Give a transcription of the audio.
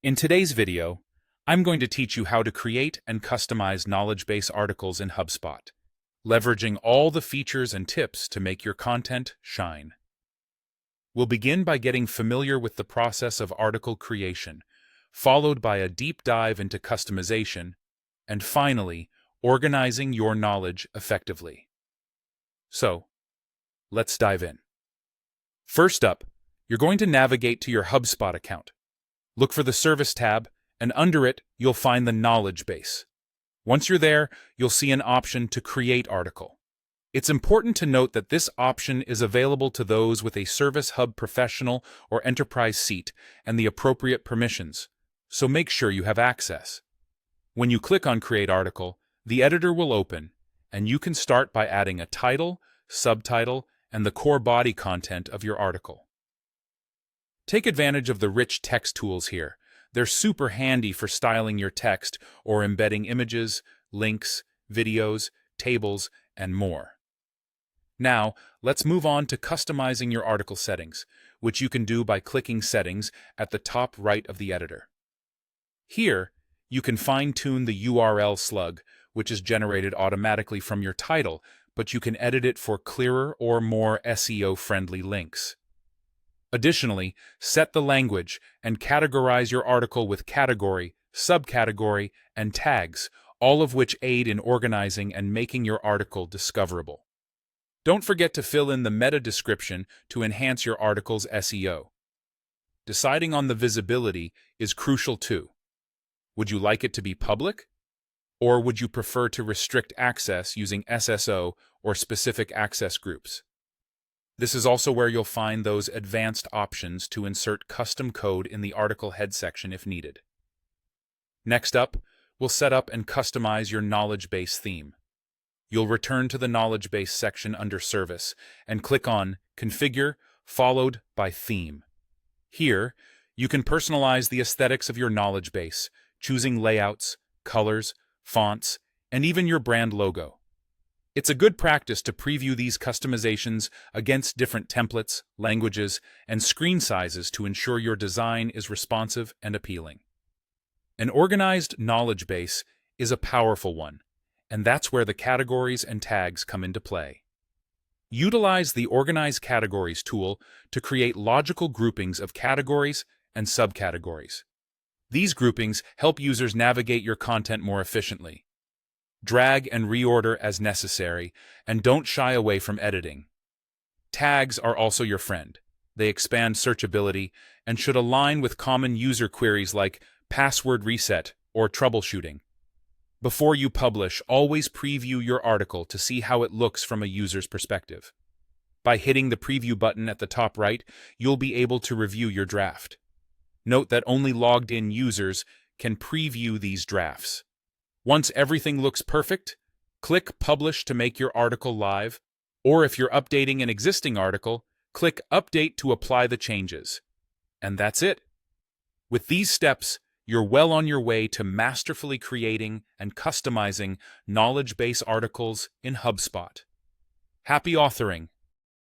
In today's video, I'm going to teach you how to create and customize knowledge base articles in HubSpot, leveraging all the features and tips to make your content shine. We'll begin by getting familiar with the process of article creation, followed by a deep dive into customization, and finally, organizing your knowledge effectively. So, let's dive in. First up, you're going to navigate to your HubSpot account. Look for the Service tab, and under it, you'll find the Knowledge Base. Once you're there, you'll see an option to Create Article. It's important to note that this option is available to those with a Service Hub Professional or Enterprise seat and the appropriate permissions, so make sure you have access. When you click on Create Article, the editor will open, and you can start by adding a title, subtitle, and the core body content of your article. Take advantage of the rich text tools here. They're super handy for styling your text or embedding images, links, videos, tables, and more. Now, let's move on to customizing your article settings, which you can do by clicking Settings at the top right of the editor. Here, you can fine-tune the URL slug, which is generated automatically from your title, but you can edit it for clearer or more SEO-friendly links. Additionally, set the language and categorize your article with category, subcategory, and tags, all of which aid in organizing and making your article discoverable. Don't forget to fill in the meta description to enhance your article's SEO. Deciding on the visibility is crucial too. Would you like it to be public? Or would you prefer to restrict access using SSO or specific access groups? This is also where you'll find those advanced options to insert custom code in the article head section if needed. Next up, we'll set up and customize your knowledge base theme. You'll return to the knowledge base section under Service and click on Configure, followed by Theme. Here, you can personalize the aesthetics of your knowledge base, choosing layouts, colors, fonts, and even your brand logo. It's a good practice to preview these customizations against different templates, languages, and screen sizes to ensure your design is responsive and appealing. An organized knowledge base is a powerful one, and that's where the categories and tags come into play. Utilize the Organize Categories tool to create logical groupings of categories and subcategories. These groupings help users navigate your content more efficiently. Drag and reorder as necessary, and don't shy away from editing. Tags are also your friend. They expand searchability and should align with common user queries like password reset or troubleshooting. Before you publish, always preview your article to see how it looks from a user's perspective. By hitting the preview button at the top right, you'll be able to review your draft. Note that only logged-in users can preview these drafts. Once everything looks perfect, click Publish to make your article live, or if you're updating an existing article, click Update to apply the changes. And that's it. With these steps, you're well on your way to masterfully creating and customizing knowledge base articles in HubSpot. Happy authoring!